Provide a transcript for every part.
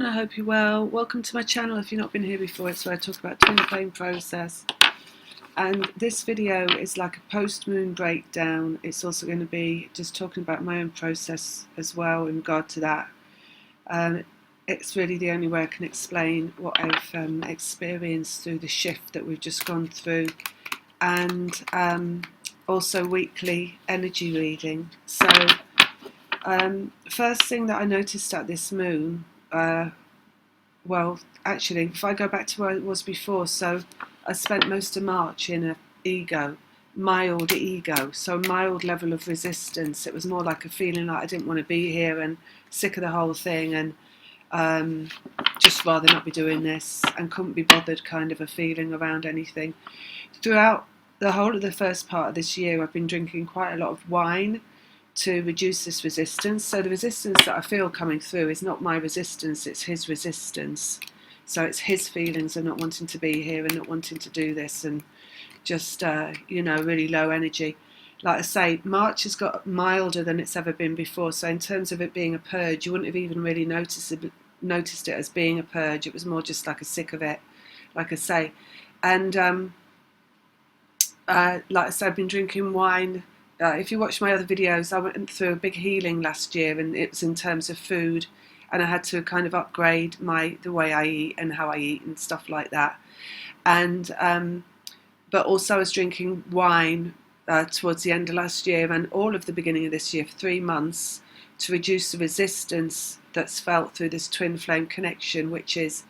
I hope you're well. Welcome to my channel. If you've not been here before, it's where I talk about twin flame process. And this video is like a post-moon breakdown. It's also going to be just talking about my own process as well in regard to that. It's really the only way I can explain what I've experienced through the shift that we've just gone through, and also weekly energy reading. So first thing that I noticed at this moon, well, actually, if I go back to where it was before, so I spent most of March in a mild ego, so mild level of resistance. It was more like a feeling like I didn't want to be here and sick of the whole thing, and just rather not be doing this, and couldn't be bothered kind of a feeling around anything. Throughout the whole of the first part of this year, I've been drinking quite a lot of wine to reduce this resistance. So the resistance that I feel coming through is not my resistance, it's his resistance. So it's his feelings of not wanting to be here and not wanting to do this, and just really low energy. Like I say, March has got milder than it's ever been before, so in terms of it being a purge, you wouldn't have even really noticed it as being a purge. It was more just like a sick of it, like I say. And like I said, I've been drinking wine. If you watch my other videos, I went through a big healing last year, and it was in terms of food, and I had to kind of upgrade the way I eat and how I eat and stuff like that. And but also I was drinking wine towards the end of last year and all of the beginning of this year for 3 months to reduce the resistance that's felt through this twin flame connection, which is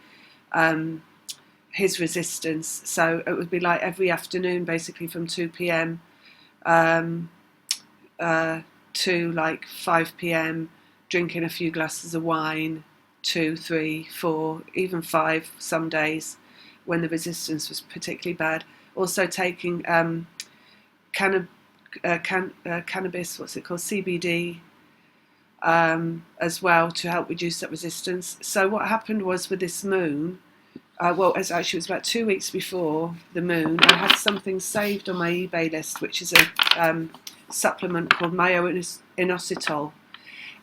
his resistance. So it would be like every afternoon, basically from 2 p.m. To like 5 p.m, drinking a few glasses of wine, 2, 3, 4, even 5 some days when the resistance was particularly bad. Also taking cannabis, what's it called, CBD, as well to help reduce that resistance. So what happened was with this moon, it was about 2 weeks before the moon, I had something saved on my eBay list, which is a supplement called inositol,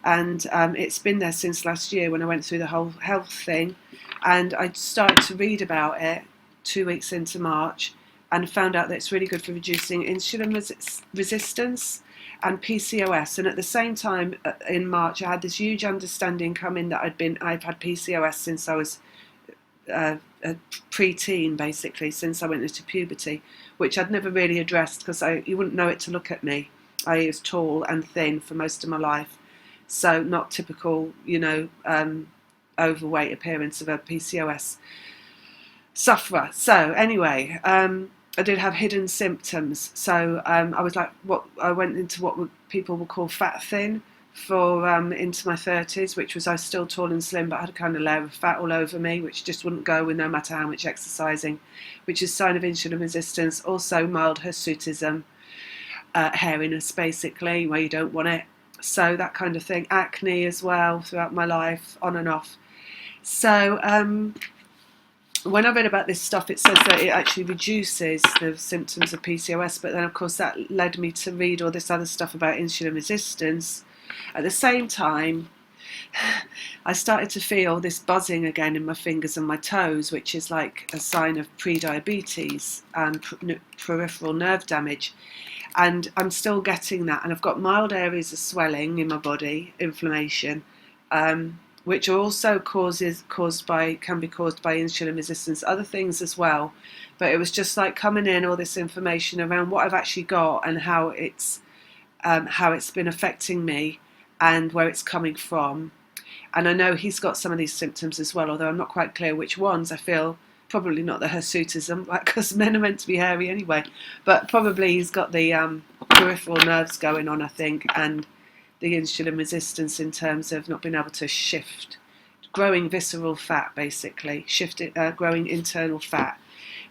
and it's been there since last year when I went through the whole health thing, and I started to read about it 2 weeks into March and found out that it's really good for reducing insulin resistance and PCOS. And at the same time, in March, I had this huge understanding come in that I've had PCOS since I was a pre-teen, basically, since I went into puberty, which I'd never really addressed because you wouldn't know it to look at me. I was tall and thin for most of my life, so not typical, overweight appearance of a PCOS sufferer. So anyway, I did have hidden symptoms. So I was like, I went into what people would call fat thin for into my 30s, which was I was still tall and slim, but I had a kind of layer of fat all over me, which just wouldn't go with no matter how much exercising, which is a sign of insulin resistance. Also mild hirsutism, hairiness basically, where you don't want it. So that kind of thing. Acne as well throughout my life, on and off. So when I read about this stuff, it says that it actually reduces the symptoms of PCOS, but then of course that led me to read all this other stuff about insulin resistance. At the same time, I started to feel this buzzing again in my fingers and my toes, which is like a sign of pre-diabetes and peripheral nerve damage. And I'm still getting that, and I've got mild areas of swelling in my body, inflammation, which are also can be caused by insulin resistance, other things as well. But it was just like coming in all this information around what I've actually got and how it's been affecting me and where it's coming from. And I know he's got some of these symptoms as well, although I'm not quite clear which ones. I feel probably not the hirsutism, because men are meant to be hairy anyway, but probably he's got the peripheral nerves going on, I think, and the insulin resistance in terms of not being able to shift, growing visceral fat, basically, growing internal fat.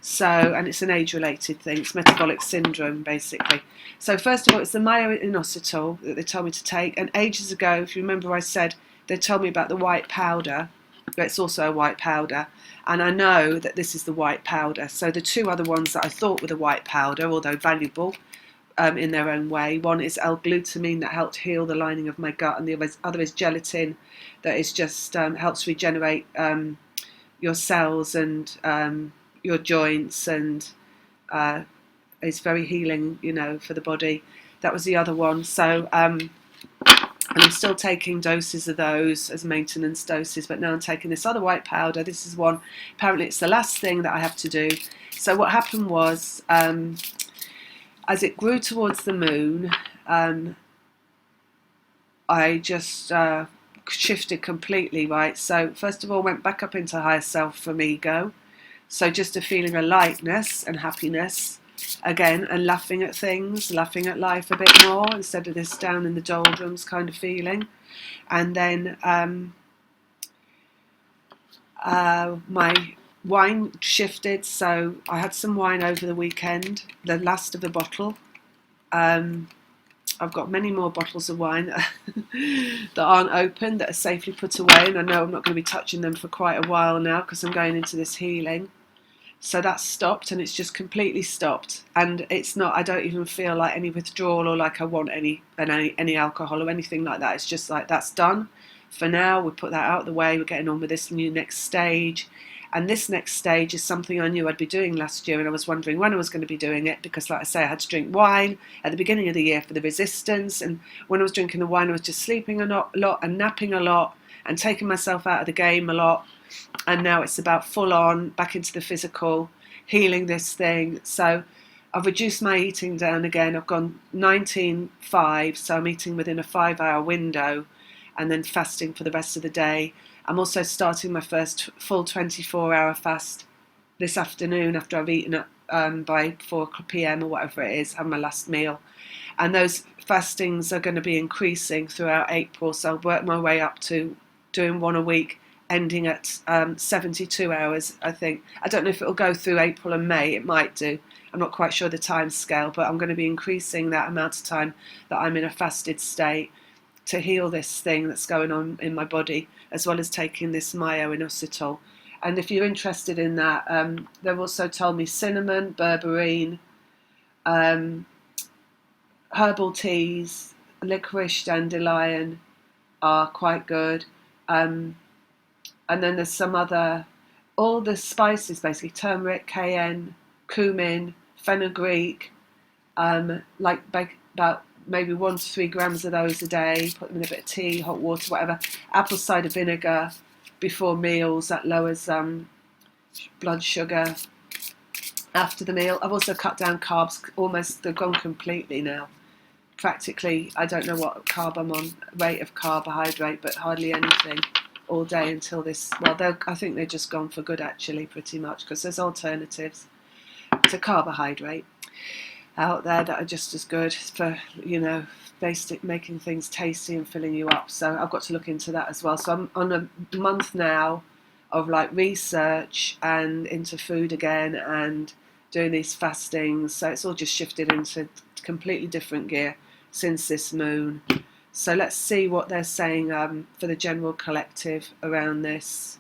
So, and it's an age-related thing, it's metabolic syndrome, basically. So first of all, it's the inositol that they told me to take, and ages ago, if you remember, I said they told me about the white powder, but it's also a white powder, and I know that this is the white powder. So the two other ones that I thought were the white powder, although valuable, in their own way. One is L-glutamine that helped heal the lining of my gut, and the other is gelatin that is just helps regenerate your cells and your joints, and is very healing, for the body. That was the other one. So and I'm still taking doses of those as maintenance doses, but now I'm taking this other white powder. This is one, apparently it's the last thing that I have to do. So what happened was, as it grew towards the moon, I just shifted completely, right? So first of all, went back up into higher self from ego. So just a feeling of lightness and happiness again, and laughing at things, laughing at life a bit more instead of this down in the doldrums kind of feeling. And then my wine shifted, so I had some wine over the weekend, the last of the bottle. I've got many more bottles of wine that aren't open, that are safely put away, and I know I'm not going to be touching them for quite a while now because I'm going into this healing. So that's stopped, and it's just completely stopped, and it's not, I don't even feel like any withdrawal or like I want any alcohol or anything like that. It's just like, that's done for now. We put that out of the way. We're getting on with this new next stage. And this next stage is something I knew I'd be doing last year, and I was wondering when I was going to be doing it, because like I say, I had to drink wine at the beginning of the year for the resistance, and when I was drinking the wine I was just sleeping a lot and napping a lot and taking myself out of the game a lot. And now it's about full on back into the physical, healing this thing. So I've reduced my eating down again. I've gone 19-5, so I'm eating within a 5-hour window and then fasting for the rest of the day. I'm also starting my first full 24-hour fast this afternoon after I've eaten by 4 p.m. or whatever it is, have my last meal. And those fastings are going to be increasing throughout April, so I'll work my way up to doing one a week, ending at 72 hours, I think. I don't know if it'll go through April and May. It might do. I'm not quite sure the time scale, but I'm going to be increasing that amount of time that I'm in a fasted state to heal this thing that's going on in my body, as well as taking this myo-inositol. And if you're interested in that, they've also told me cinnamon, berberine, herbal teas, licorice, dandelion are quite good. And then there's some other, all the spices basically, turmeric, cayenne, cumin, fenugreek, like about maybe 1 to 3 grams of those a day, put them in a bit of tea, hot water, whatever. Apple cider vinegar before meals, that lowers blood sugar. After the meal, I've also cut down carbs, almost, they've gone completely now. Practically, I don't know what carb I'm on, rate of carbohydrate, but hardly anything all day until this, well, I think they're just gone for good actually, pretty much, because there's alternatives to carbohydrate out there that are just as good for, basic, making things tasty and filling you up. So I've got to look into that as well. So I'm on a month now of like research and into food again and doing these fastings. So it's all just shifted into completely different gear since this moon. So let's see what they're saying for the general collective around this.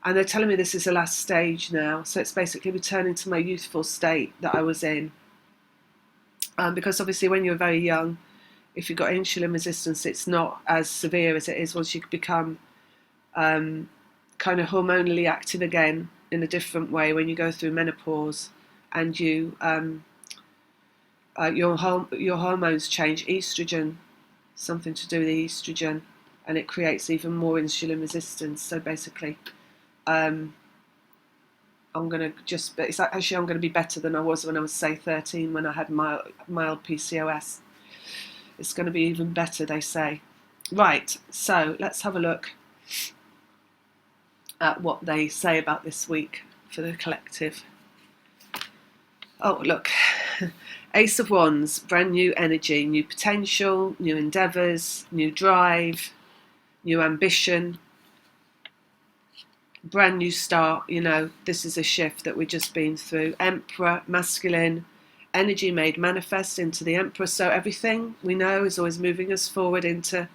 And they're telling me this is the last stage now. So it's basically returning to my youthful state that I was in. Because obviously when you're very young, if you've got insulin resistance, it's not as severe as it is once you become kind of hormonally active again in a different way when you go through menopause and you your hormones change. Estrogen, something to do with the estrogen, and it creates even more insulin resistance. So basically, I'm going to be better than I was when I was, say, 13, when I had mild PCOS. It's going to be even better, they say. Right, so let's have a look at what they say about this week for the collective. Oh, look. Ace of Wands, brand new energy, new potential, new endeavours, new drive, new ambition, brand new start. This is a shift that we've just been through. Emperor, masculine energy made manifest into the Emperor. So everything we know is always moving us forward into,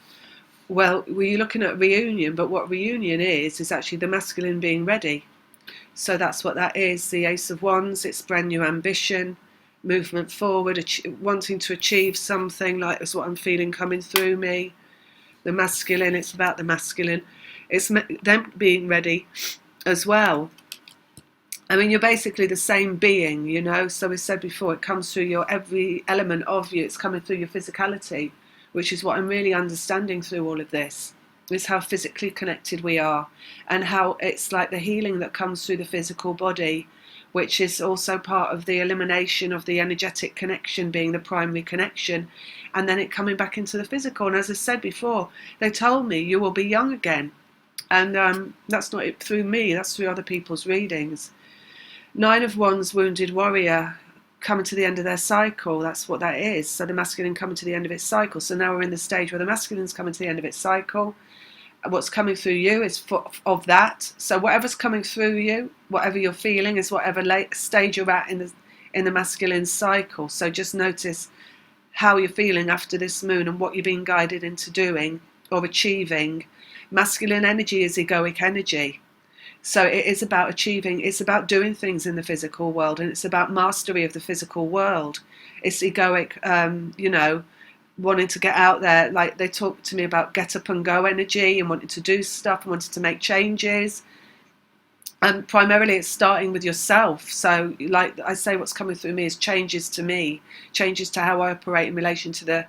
well, we're looking at reunion, but what reunion is actually the masculine being ready. So that's what that is. The Ace of Wands, it's brand new ambition, movement forward, wanting to achieve something, like is what I'm feeling coming through me. The masculine, it's about the masculine. It's them being ready as well. I mean, you're basically the same being, you know. So we said before, it comes through your every element of you. It's coming through your physicality, which is what I'm really understanding through all of this. Is how physically connected we are, and how it's like the healing that comes through the physical body, which is also part of the elimination of the energetic connection being the primary connection, and then it coming back into the physical. And as I said before, they told me you will be young again, and that's not it through me, that's through other people's readings. 9 of Wands, wounded warrior, coming to the end of their cycle. That's what that is. So the masculine coming to the end of its cycle. So now we're in the stage where the masculine's coming to the end of its cycle. What's coming through you is of that. So whatever's coming through you, whatever you're feeling, is whatever stage you're at in the masculine cycle. So just notice how you're feeling after this moon and what you're being guided into doing or achieving. Masculine energy is egoic energy. So it is about achieving, it's about doing things in the physical world, and it's about mastery of the physical world. It's egoic, you know, wanting to get out there. Like they talk to me about get up and go energy and wanting to do stuff and wanting to make changes. And primarily it's starting with yourself. So like I say, what's coming through me is changes to me, changes to how I operate in relation to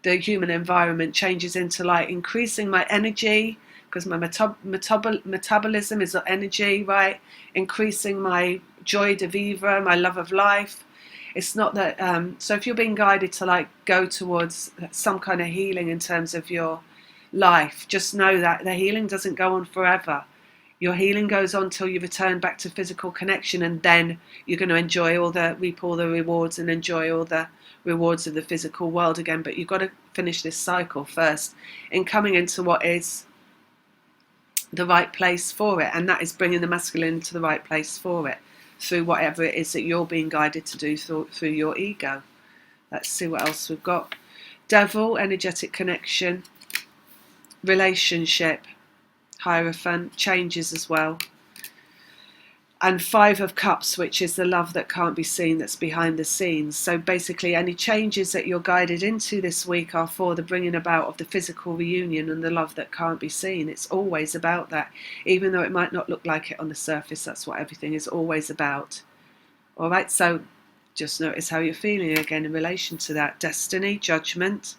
the human environment, changes into like increasing my energy, because my metabolism is energy, right? Increasing my joy de vivre, my love of life. It's not that, so if you're being guided to like go towards some kind of healing in terms of your life, just know that the healing doesn't go on forever. Your healing goes on till you return back to physical connection, and then you're going to reap all the rewards and enjoy all the rewards of the physical world again. But you've got to finish this cycle first in coming into what is the right place for it, and that is bringing the masculine to the right place for it through whatever it is that you're being guided to do through your ego. Let's see what else we've got. Devil, energetic connection, relationship, Hierophant, changes as well. And 5 of Cups, which is the love that can't be seen, that's behind the scenes. So basically any changes that you're guided into this week are for the bringing about of the physical reunion and the love that can't be seen. It's always about that. Even though it might not look like it on the surface, that's what everything is always about. All right, so just notice how you're feeling again in relation to that. Destiny, judgment.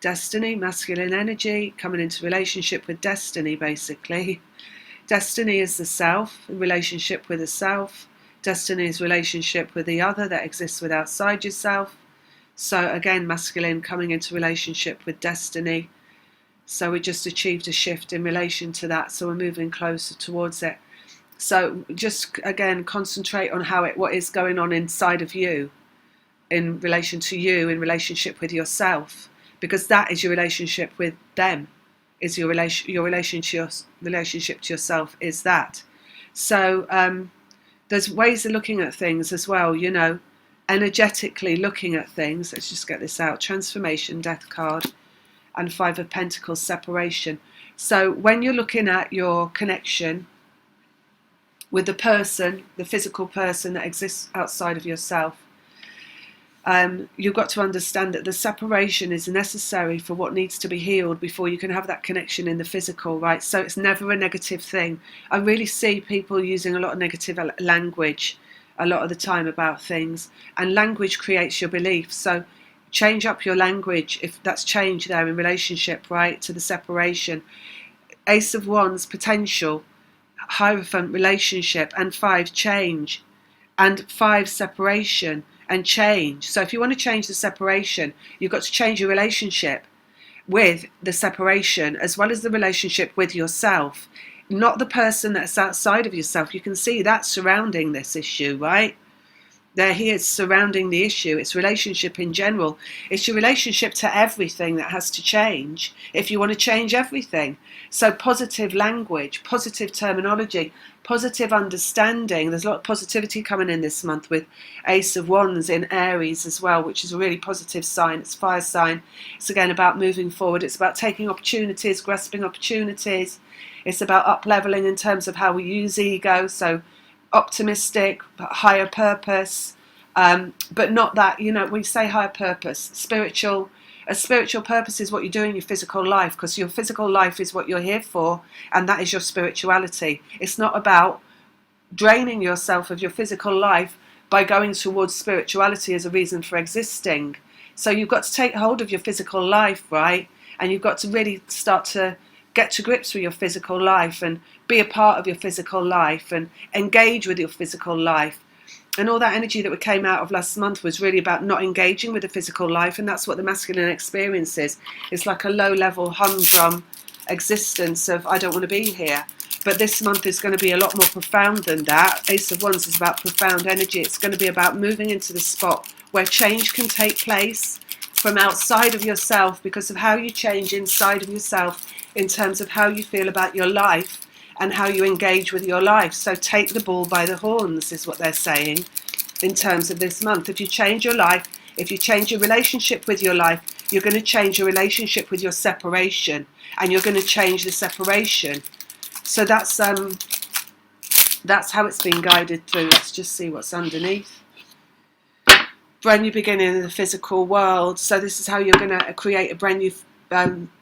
Destiny, masculine energy, coming into relationship with destiny, basically. Destiny is the self, relationship with the self. Destiny is relationship with the other that exists with outside yourself. So again, masculine coming into relationship with destiny. So we just achieved a shift in relation to that. So we're moving closer towards it. So just again, concentrate on what is going on inside of you in relation to you, in relationship with yourself, because that is your relationship with them. Is your relationship to yourself is that. So there's ways of looking at things as well, you know, energetically looking at things. Let's just get this out. Transformation, Death card, and 5 of Pentacles, separation. So when you're looking at your connection with the person, the physical person that exists outside of yourself, you've got to understand that the separation is necessary for what needs to be healed before you can have that connection in the physical, right? So it's never a negative thing. I really see people using a lot of negative language a lot of the time about things, and language creates your belief. So change up your language if that's change there in relationship, right, to the separation. Ace of Wands, potential, Hierophant, relationship, and 5, change, and 5, separation and change. So if you want to change the separation, you've got to change your relationship with the separation, as well as the relationship with yourself, not the person that's outside of yourself. You can see that surrounding this issue, right? There he is surrounding the issue. It's relationship in general. It's your relationship to everything that has to change if you want to change everything. So positive language, positive terminology, positive understanding. There's a lot of positivity coming in this month with Ace of Wands in Aries as well, which is a really positive sign. It's fire sign. It's again about moving forward. It's about taking opportunities, grasping opportunities. It's about up-leveling in terms of how we use ego. So optimistic, higher purpose, But not that, we say higher purpose, a spiritual purpose is what you do in your physical life, because your physical life is what you're here for, and that is your spirituality. It's not about draining yourself of your physical life by going towards spirituality as a reason for existing. So you've got to take hold of your physical life, right? And you've got to really start to get to grips with your physical life and be a part of your physical life and engage with your physical life. And all that energy that came out of last month was really about not engaging with the physical life, and that's what the masculine experience is. It's like a low-level humdrum existence of, I don't want to be here. But this month is going to be a lot more profound than that. Ace of Wands is about profound energy. It's going to be about moving into the spot where change can take place from outside of yourself, because of how you change inside of yourself in terms of how you feel about your life and how you engage with your life. So take the bull by the horns is what they're saying in terms of this month. If you change your life, if you change your relationship with your life, you're going to change your relationship with your separation, and you're going to change the separation. So that's how it's been guided through. Let's just see what's underneath. Brand new beginning in the physical world. So this is how you're going to create a brand new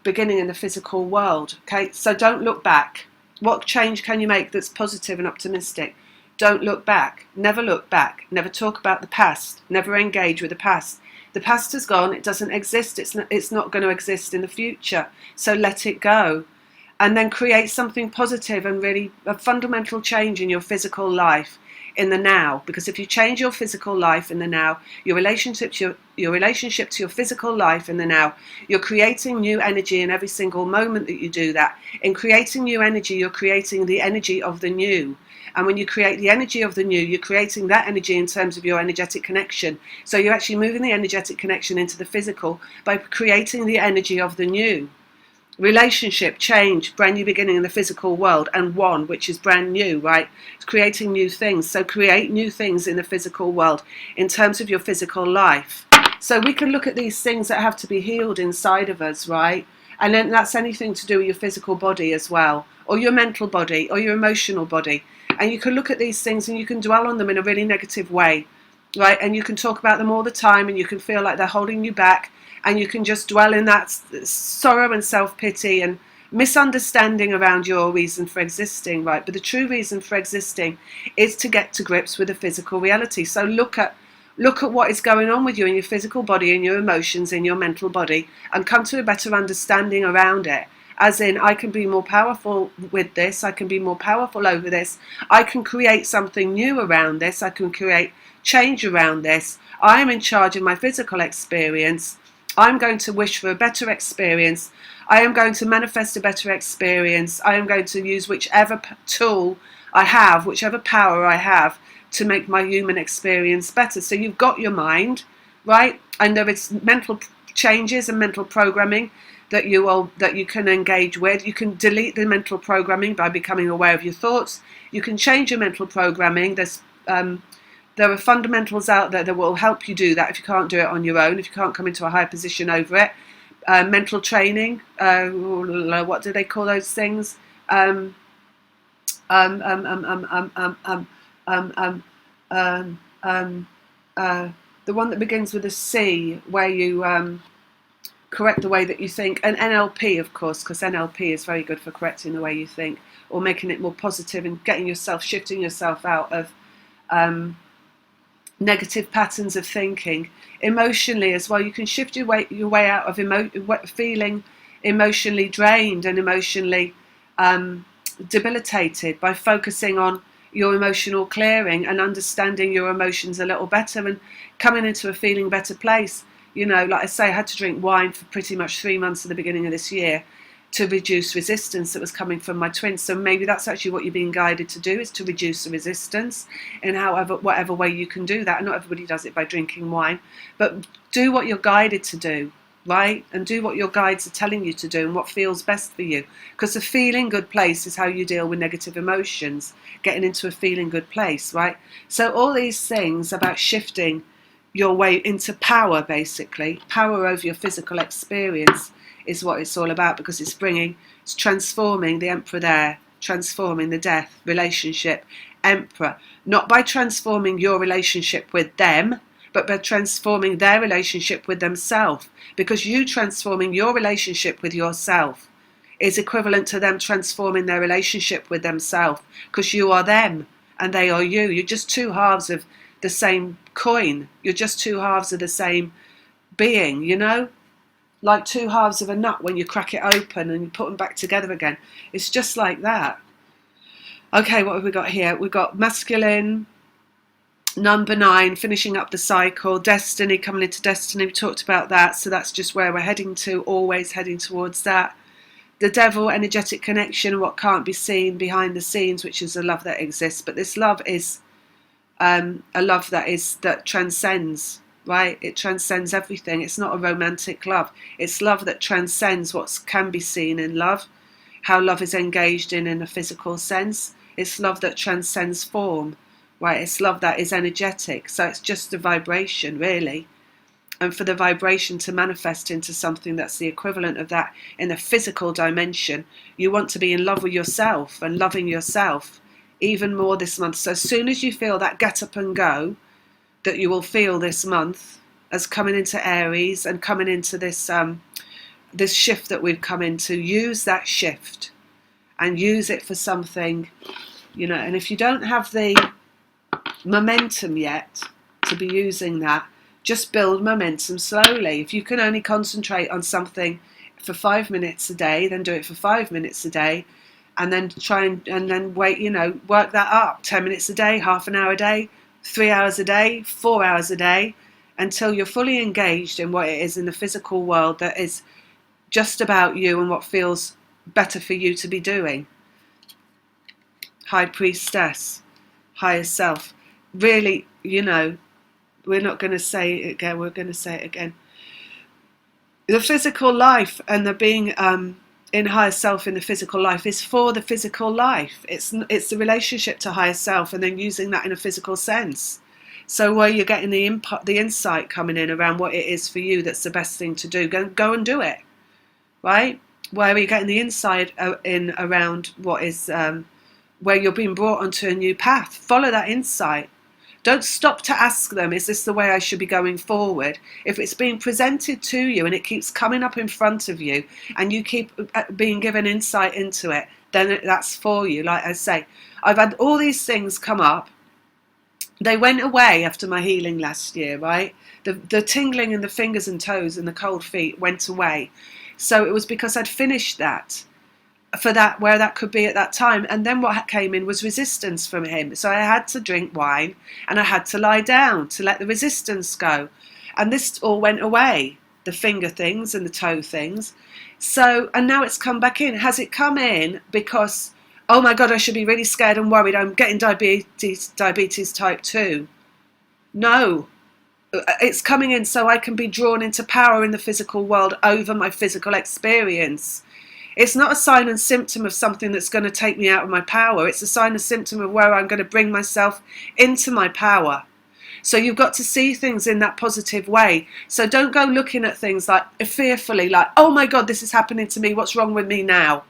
beginning in the physical world. Okay, so don't look back. What change can you make that's positive and optimistic? Don't look back. Never look back. Never talk about the past. Never engage with the past. The past has gone. It doesn't exist. It's not going to exist in the future. So let it go. And then create something positive and really a fundamental change in your physical life in the now. Because if you change your physical life in the now, your relationship to your physical life in the now, you're creating new energy in every single moment that you do that. In creating new energy, you're creating the energy of the new. And when you create the energy of the new, you're creating that energy in terms of your energetic connection. So you're actually moving the energetic connection into the physical by creating the energy of the new. Relationship, change, brand new beginning in the physical world, and one, which is brand new, right? It's creating new things. So create new things in the physical world in terms of your physical life. So we can look at these things that have to be healed inside of us, right? And then that's anything to do with your physical body as well, or your mental body, or your emotional body. And you can look at these things and you can dwell on them in a really negative way, right? And you can talk about them all the time, and you can feel like they're holding you back. And you can just dwell in that sorrow and self-pity and misunderstanding around your reason for existing, right? But the true reason for existing is to get to grips with the physical reality. So look at what is going on with you in your physical body, in your emotions, in your mental body, and come to a better understanding around it. As in, I can be more powerful with this. I can be more powerful over this. I can create something new around this. I can create change around this. I am in charge of my physical experience. I'm going to wish for a better experience. I am going to manifest a better experience. I am going to use whichever tool I have, whichever power I have to make my human experience better. So you've got your mind, right? And there is mental changes and mental programming that you can engage with. You can delete the mental programming by becoming aware of your thoughts. You can change your mental programming. There are fundamentals out there that will help you do that if you can't do it on your own, if you can't come into a high position over it. Mental training, what do they call those things? The one that begins with a C, where you correct the way that you think. And NLP, of course, because NLP is very good for correcting the way you think, or making it more positive and shifting yourself out of negative patterns of thinking. Emotionally as well, you can shift your way out of feeling emotionally drained and emotionally debilitated by focusing on your emotional clearing and understanding your emotions a little better and coming into a feeling better place. Like I say, I had to drink wine for pretty much 3 months at the beginning of this year to reduce resistance that was coming from my twins. So maybe that's actually what you're being guided to do, is to reduce the resistance in whatever way you can do that. And not everybody does it by drinking wine, but do what you're guided to do, right? And do what your guides are telling you to do and what feels best for you. Because a feeling good place is how you deal with negative emotions, getting into a feeling good place, right? So all these things about shifting your way into power, basically, power over your physical experience, is what it's all about, because it's transforming the Emperor there, transforming the death relationship. Emperor, not by transforming your relationship with them, but by transforming their relationship with themselves. Because you transforming your relationship with yourself is equivalent to them transforming their relationship with themselves, because you are them and they are you. You're just two halves of the same coin. You're just two halves of the same being, you know? Like two halves of a nut when you crack it open and you put them back together again. It's just like that. Okay, what have we got here? We've got masculine, number 9, finishing up the cycle, destiny, coming into destiny. We talked about that, so that's just where we're heading to, always heading towards that. The devil, energetic connection, what can't be seen behind the scenes, which is a love that exists. But this love is a love that transcends, right? It transcends everything. It's not a romantic love. It's love that transcends what can be seen in love, how love is engaged in a physical sense. It's love that transcends form, right? It's love that is energetic. So it's just a vibration, really. And for the vibration to manifest into something that's the equivalent of that in the physical dimension, you want to be in love with yourself and loving yourself even more this month. So as soon as you feel that get up and go that you will feel this month as coming into Aries and coming into this this shift that we've come into, use that shift and use it for something, you know. And if you don't have the momentum yet to be using that, just build momentum slowly. If you can only concentrate on something for 5 minutes a day, then do it for 5 minutes a day, and then and then wait, you know, work that up. 10 minutes a day, half an hour a day, 3 hours a day, 4 hours a day, until you're fully engaged in what it is in the physical world that is just about you and what feels better for you to be doing. High Priestess, higher self. Really, you know, we're not going to say it again, we're going to say it again. The physical life and the being in higher self in the physical life is for the physical life. It's the relationship to higher self and then using that in a physical sense. So where you're getting the insight coming in around what it is for you that's the best thing to do, go and do it, right? Where you're getting the insight in around what is, where you're being brought onto a new path. Follow that insight. Don't stop to ask them, is this the way I should be going forward? If it's being presented to you and it keeps coming up in front of you and you keep being given insight into it, then that's for you. Like I say, I've had all these things come up. They went away after my healing last year, right? The tingling in the fingers and toes and the cold feet went away. So it was because I'd finished that. For that, where that could be at that time. And then what came in was resistance from him. So I had to drink wine and I had to lie down to let the resistance go. And this all went away, the finger things and the toe things. So, and now it's come back in. Has it come in because, oh my God, I should be really scared and worried, I'm getting diabetes type 2? No. It's coming in so I can be drawn into power in the physical world over my physical experience. It's not a sign and symptom of something that's going to take me out of my power. It's a sign and symptom of where I'm going to bring myself into my power. So you've got to see things in that positive way. So don't go looking at things like fearfully, like, oh my God, this is happening to me. What's wrong with me now?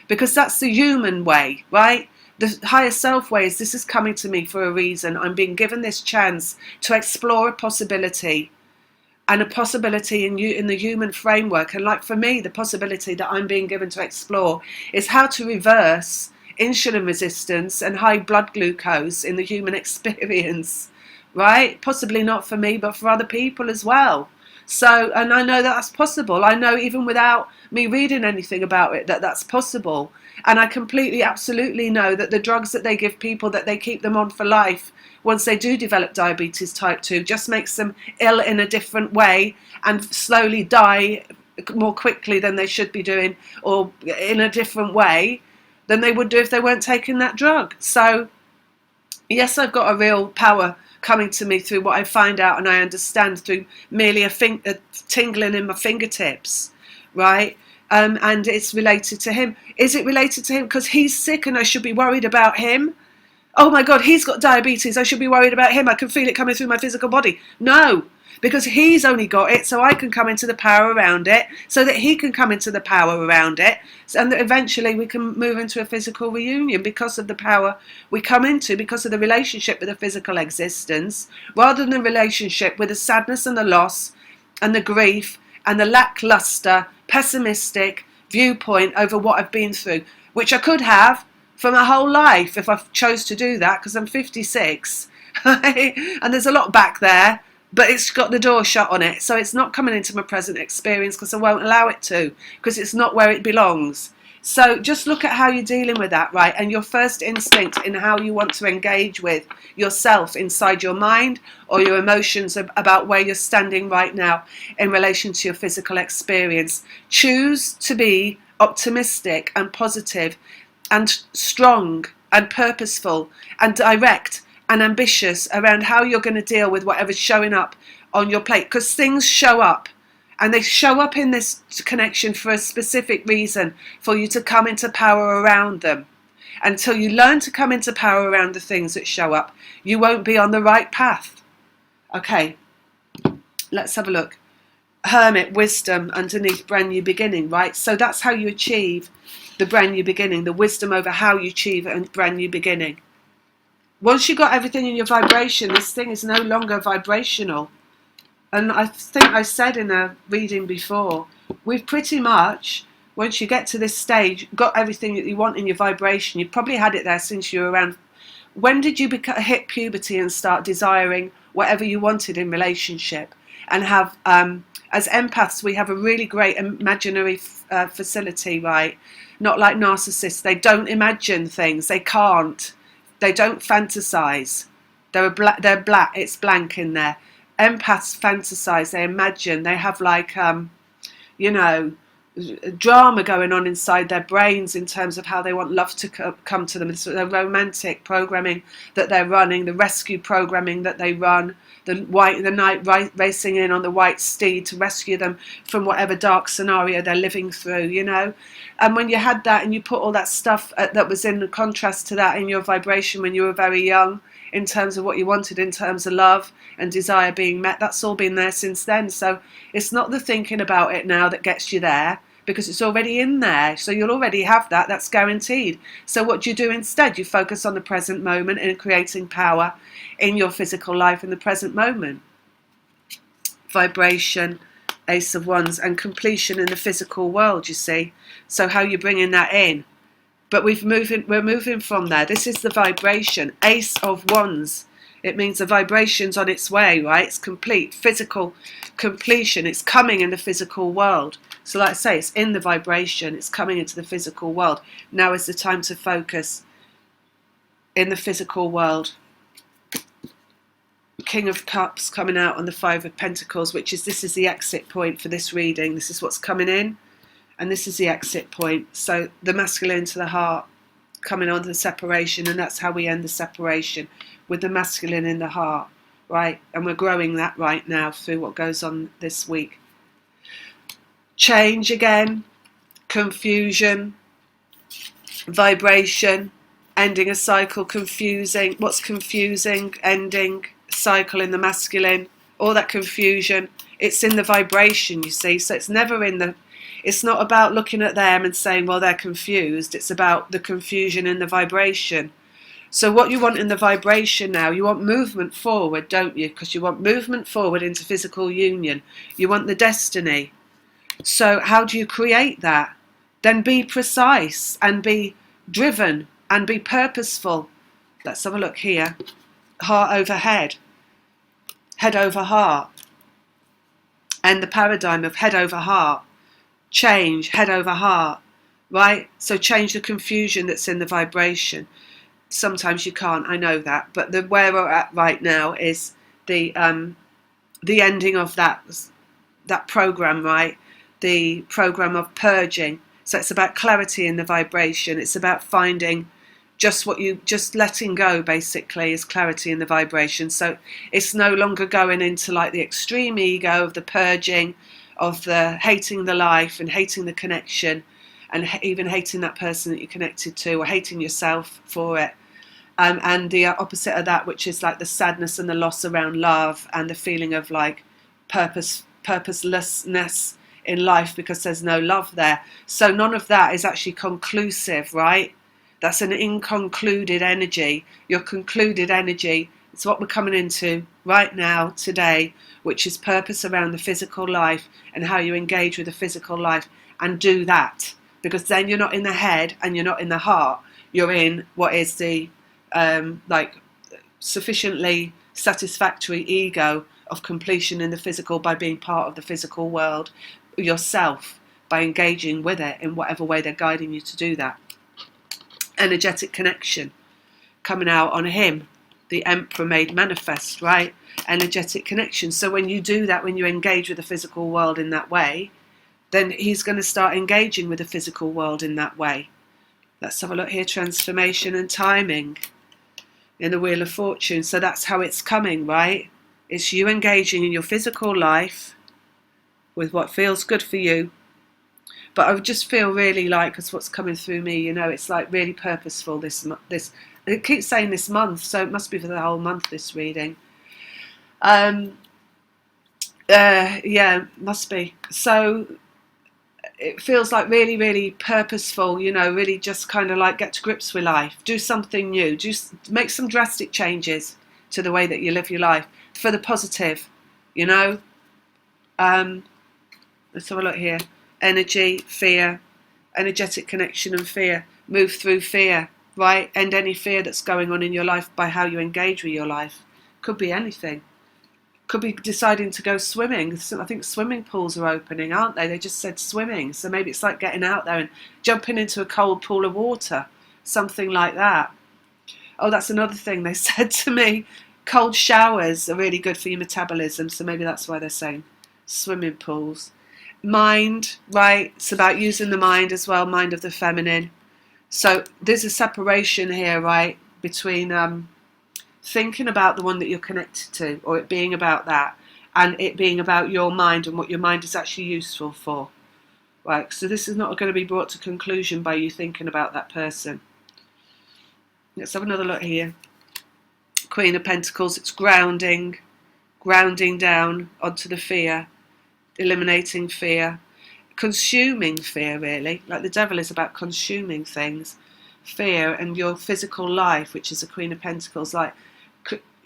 Because that's the human way, right? The higher self way is, this is coming to me for a reason. I'm being given this chance to explore a possibility. And a possibility in the human framework. And like for me, the possibility that I'm being given to explore is how to reverse insulin resistance and high blood glucose in the human experience, right? Possibly not for me, but for other people as well. So, and I know that that's possible. I know even without me reading anything about it, that that's possible. And I completely, absolutely know that the drugs that they give people, that they keep them on for life, once they do develop diabetes type 2, just makes them ill in a different way and slowly die more quickly than they should be doing, or in a different way than they would do if they weren't taking that drug. So, yes, I've got a real power coming to me through what I find out and I understand through merely a tingling in my fingertips, right? And it's related to him. Is it related to him because he's sick and I should be worried about him? Oh my God, he's got diabetes, I should be worried about him. I can feel it coming through my physical body. No, because he's only got it so I can come into the power around it, so that he can come into the power around it, and that eventually we can move into a physical reunion because of the power we come into, because of the relationship with the physical existence, rather than the relationship with the sadness and the loss and the grief and the lackluster, pessimistic viewpoint over what I've been through, which I could have for my whole life if I chose to do that, because I'm 56 and there's a lot back there, but it's got the door shut on it, so it's not coming into my present experience because I won't allow it to, because it's not where it belongs. So just look at how you're dealing with that, right? And your first instinct in how you want to engage with yourself inside your mind or your emotions about where you're standing right now in relation to your physical experience. Choose to be optimistic and positive and strong and purposeful and direct and ambitious around how you're going to deal with whatever's showing up on your plate, because things show up, and they show up in this connection for a specific reason, for you to come into power around them. Until you learn to come into power around the things that show up, you won't be on the right path. Okay, let's have a look. Hermit Wisdom underneath brand new beginning, right? So that's how you achieve the brand new beginning, the wisdom over how you achieve a brand new beginning. Once you've got everything in your vibration, this thing is no longer vibrational. And I think I said in a reading before, we've pretty much, once you get to this stage, got everything that you want in your vibration. You've probably had it there since you were around. When did you hit puberty and start desiring whatever you wanted in relationship? And have, as empaths, we have a really great imaginary facility, right? Not like narcissists. They don't imagine things. They can't. They don't fantasize. They're black. It's blank in there. Empaths fantasize. They imagine. They have like, drama going on inside their brains in terms of how they want love to come to them. It's the romantic programming that they're running, the rescue programming that they run, the knight racing in on the white steed to rescue them from whatever dark scenario they're living through, And when you had that and you put all that stuff that was in contrast to that in your vibration when you were very young, in terms of what you wanted, in terms of love and desire being met, that's all been there since then. So it's not the thinking about it now that gets you there, because it's already in there. So you'll already have that. That's guaranteed. So what do you do instead? You focus on the present moment and creating power in your physical life in the present moment. Vibration, Ace of Wands, and completion in the physical world, you see. So how you're bringing that in. But we're moving from there. This is the vibration. Ace of Wands. It means the vibration's on its way, right? It's complete, physical completion. It's coming in the physical world. So like I say, it's in the vibration. It's coming into the physical world. Now is the time to focus in the physical world. King of Cups coming out on the Five of Pentacles, this is the exit point for this reading. This is what's coming in. And this is the exit point. So the masculine to the heart coming on to the separation, and that's how we end the separation, with the masculine in the heart, right? And we're growing that right now through what goes on this week. Change again, confusion, vibration, ending a cycle, confusing. What's confusing? Ending cycle in the masculine, all that confusion. It's in the vibration, you see. So it's never in the... It's not about looking at them and saying, well, they're confused. It's about the confusion in the vibration. So what you want in the vibration now, you want movement forward, don't you? Because you want movement forward into physical union. You want the destiny. So how do you create that? Then be precise and be driven and be purposeful. Let's have a look here. Heart over head. Head over heart. And the paradigm of head over heart. Change, head over heart, right? So change the confusion that's in the vibration. Sometimes you can't, I know that, but where we're at right now is the ending of that program, right? The program of purging. So it's about clarity in the vibration. It's about finding just letting go, basically, is clarity in the vibration. So it's no longer going into like the extreme ego of the purging, of the hating the life and hating the connection, and even hating that person that you're connected to, or hating yourself for it. And the opposite of that, which is like the sadness and the loss around love, and the feeling of like purposelessness in life because there's no love there. So none of that is actually conclusive, right? That's an inconcluded energy. Your concluded energy is what we're coming into right now, today, which is purpose around the physical life and how you engage with the physical life, and do that. Because then you're not in the head and you're not in the heart. You're in what is the sufficiently satisfactory ego of completion in the physical by being part of the physical world yourself, by engaging with it in whatever way they're guiding you to do that. Energetic connection coming out on him, the Emperor made manifest, right? Energetic connection. So when you do that, when you engage with the physical world in that way, then he's going to start engaging with the physical world in that way. Let's have a look here. Transformation and timing in the Wheel of Fortune. So that's how it's coming, right? It's you engaging in your physical life with what feels good for you. But I just feel really like, because what's coming through me, you know, it's like really purposeful. This it keeps saying this month, so it must be for the whole month, this reading. Yeah, must be. So it feels like really, really purposeful, you know, really just kind of like get to grips with life, do something new, just make some drastic changes to the way that you live your life for the positive, you know. Let's have a look here. Energy, fear, energetic connection and fear. Move through fear, right? End any fear that's going on in your life by how you engage with your life. Could be anything. Could be deciding to go swimming. I think swimming pools are opening, aren't they? They just said swimming. So maybe it's like getting out there and jumping into a cold pool of water. Something like that. Oh, that's another thing they said to me. Cold showers are really good for your metabolism. So maybe that's why they're saying swimming pools. Mind, right? It's about using the mind as well. Mind of the feminine. So there's a separation here, right? Between thinking about the one that you're connected to, or it being about that, and it being about your mind and what your mind is actually useful for, right? So this is not going to be brought to conclusion by you thinking about that person. Let's have another look here. Queen of Pentacles, it's grounding down onto the fear, eliminating fear, consuming fear, really. Like the devil is about consuming things, fear, and your physical life, which is the Queen of Pentacles. Like,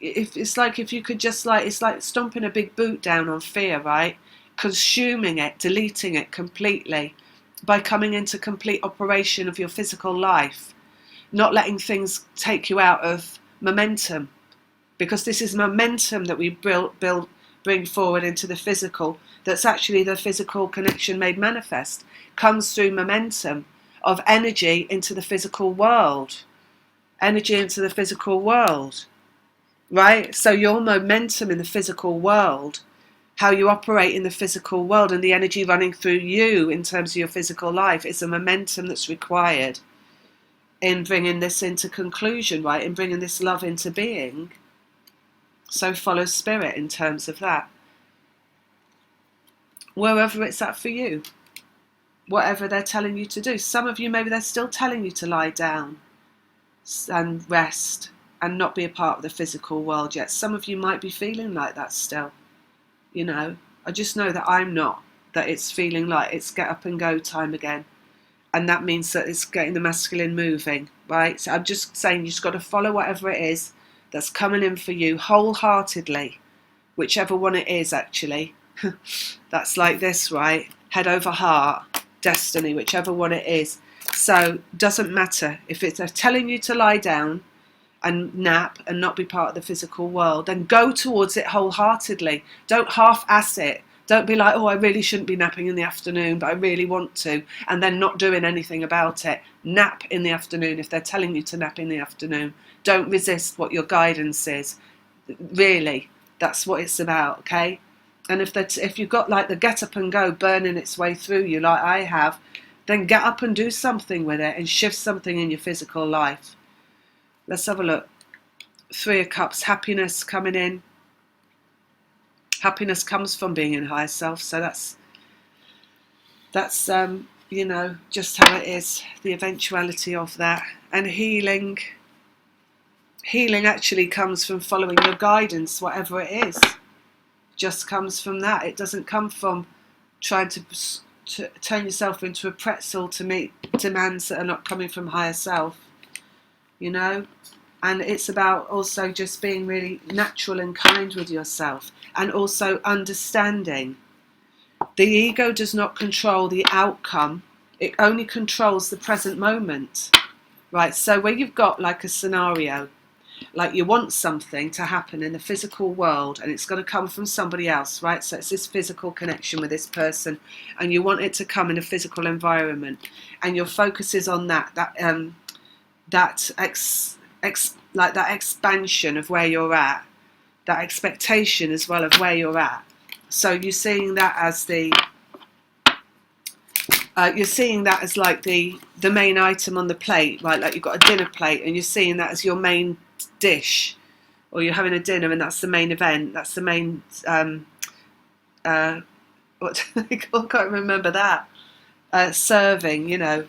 if you could just like, it's like stomping a big boot down on fear, right? Consuming it, deleting it completely by coming into complete operation of your physical life, not letting things take you out of momentum, because this is momentum that we bring forward into the physical. That's actually the physical connection made manifest, comes through momentum of energy into the physical world, energy into the physical world. Right? So your momentum in the physical world, how you operate in the physical world, and the energy running through you in terms of your physical life is a momentum that's required in bringing this into conclusion, right? In bringing this love into being. So follow spirit in terms of that. Wherever it's at for you. Whatever they're telling you to do. Some of you, maybe they're still telling you to lie down and rest and not be a part of the physical world yet. Some of you might be feeling like that still. You know, I just know that I'm not. That it's feeling like it's get up and go time again. And that means that it's getting the masculine moving, right? So I'm just saying, you've just got to follow whatever it is that's coming in for you wholeheartedly. Whichever one it is, actually. That's like this, right? Head over heart, destiny, whichever one it is. So doesn't matter if it's telling you to lie down and nap and not be part of the physical world, then go towards it wholeheartedly. Don't half-ass it. Don't be like, oh, I really shouldn't be napping in the afternoon, but I really want to, and then not doing anything about it. Nap in the afternoon if they're telling you to nap in the afternoon. Don't resist what your guidance is. Really, that's what it's about, okay? And if you've got like the get up and go burning its way through you like I have, then get up and do something with it and shift something in your physical life. Let's have a look. 3 of Cups, happiness coming in. Happiness comes from being in higher self, so that's you know, just how it is, the eventuality of that. And healing actually comes from following your guidance, whatever it is. just comes from that. It doesn't come from trying to turn yourself into a pretzel to meet demands that are not coming from higher self, you know. And it's about also just being really natural and kind with yourself, and also understanding the ego does not control the outcome. It only controls the present moment, right? So where you've got like a scenario, like you want something to happen in the physical world and it's going to come from somebody else, right? So it's this physical connection with this person and you want it to come in a physical environment, and your focus is on that expansion of where you're at, that expectation as well of where you're at. So you're seeing that as like the main item on the plate, right? Like you've got a dinner plate and you're seeing that as your main dish, or you're having a dinner and that's the main event, that's the main what do they call, I can't remember that, serving, you know.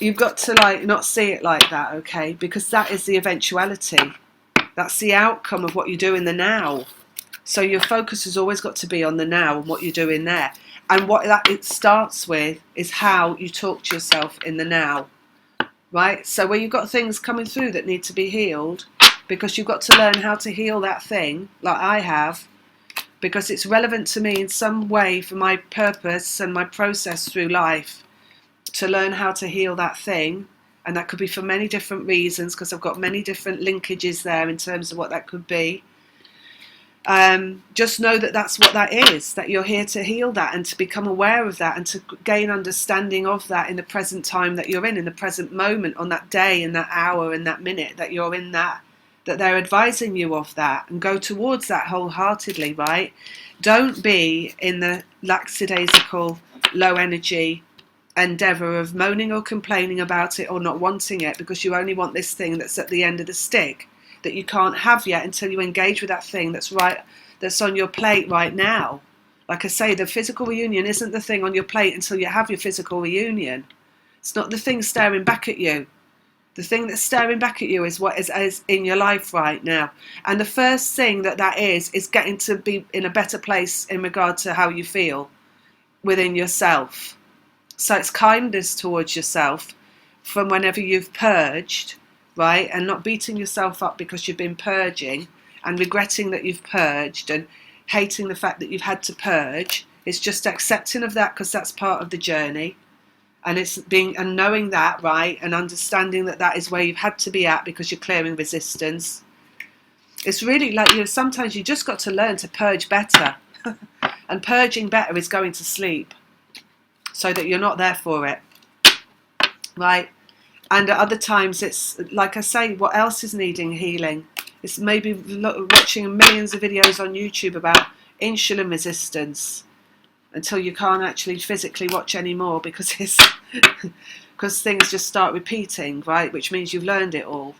You've got to like not see it like that, okay? Because that is the eventuality. That's the outcome of what you do in the now. So your focus has always got to be on the now and what you're doing there. And what that it starts with is how you talk to yourself in the now, right? So where you've got things coming through that need to be healed, because you've got to learn how to heal that thing, like I have, because it's relevant to me in some way for my purpose and my process through life, to learn how to heal that thing. And that could be for many different reasons, because I've got many different linkages there in terms of what that could be. Just know that that's what that is, that you're here to heal that and to become aware of that and to gain understanding of that in the present time that you're in the present moment, on that day, in that hour, in that minute that you're in that they're advising you of that, and go towards that wholeheartedly, right? Don't be in the lackadaisical, low energy endeavour of moaning or complaining about it or not wanting it, because you only want this thing that's at the end of the stick that you can't have yet until you engage with that thing that's on your plate right now. Like I say, the physical reunion isn't the thing on your plate until you have your physical reunion. It's not the thing staring back at you. The thing that's staring back at you is what is in your life right now. And the first thing that is getting to be in a better place in regard to how you feel within yourself. So it's kindness towards yourself from whenever you've purged, right? And not beating yourself up because you've been purging and regretting that you've purged and hating the fact that you've had to purge. It's just accepting of that, because that's part of the journey. And it's being and knowing that, right? And understanding that that is where you've had to be at because you're clearing resistance. It's really like, you know, sometimes you just got to learn to purge better. And purging better is going to sleep, so that you're not there for it, right? And at other times it's, like I say, what else is needing healing? It's maybe watching millions of videos on YouTube about insulin resistance until you can't actually physically watch anymore because because things just start repeating, right? Which means you've learned it all,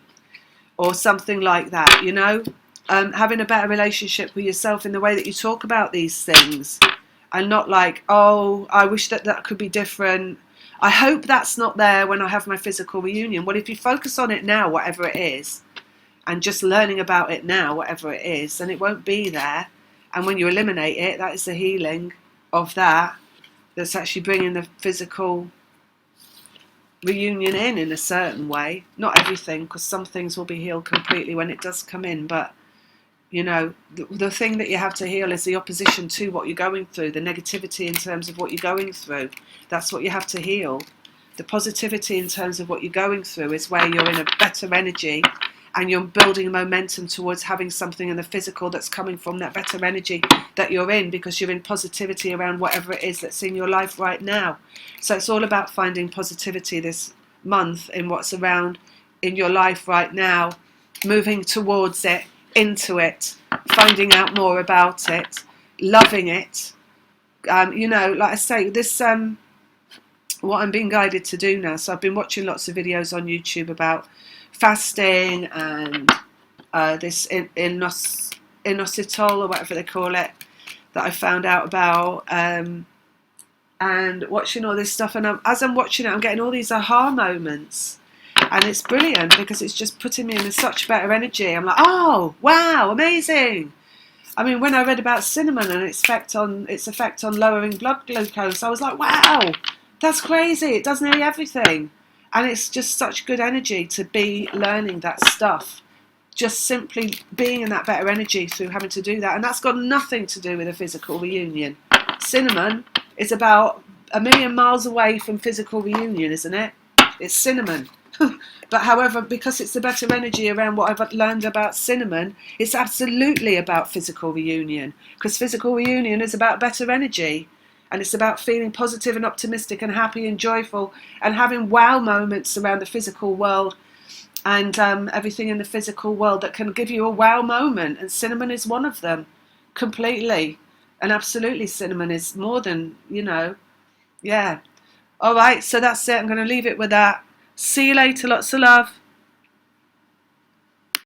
or something like that, you know? Having a better relationship with yourself in the way that you talk about these things. And not like, oh, I wish that could be different. I hope that's not there when I have my physical reunion. Well, if you focus on it now, whatever it is, and just learning about it now, whatever it is, then it won't be there. And when you eliminate it, that is the healing of that. That's actually bringing the physical reunion in a certain way. Not everything, because some things will be healed completely when it does come in, but you know, the thing that you have to heal is the opposition to what you're going through, the negativity in terms of what you're going through. That's what you have to heal. The positivity in terms of what you're going through is where you're in a better energy and you're building momentum towards having something in the physical that's coming from that better energy that you're in, because you're in positivity around whatever it is that's in your life right now. So it's all about finding positivity this month in what's around in your life right now, moving towards it, into it, finding out more about it, loving it. You know, like I say, this what I'm being guided to do now. So I've been watching lots of videos on YouTube about fasting and this inositol or whatever they call it that I found out about, and watching all this stuff. And as I'm watching it, I'm getting all these aha moments. And it's brilliant because it's just putting me in such better energy. I'm like, oh, wow, amazing. I mean, when I read about cinnamon and its effect on lowering blood glucose, I was like, wow, that's crazy. It does nearly everything. And it's just such good energy to be learning that stuff. Just simply being in that better energy through having to do that. And that's got nothing to do with a physical reunion. Cinnamon is about a million miles away from physical reunion, isn't it? It's cinnamon. But however, because it's the better energy around what I've learned about cinnamon, it's absolutely about physical reunion. Because physical reunion is about better energy. And it's about feeling positive and optimistic and happy and joyful and having wow moments around the physical world and everything in the physical world that can give you a wow moment. And cinnamon is one of them, completely. And absolutely, cinnamon is more than, yeah. All right, so that's it. I'm going to leave it with that. See you later. Lots of love.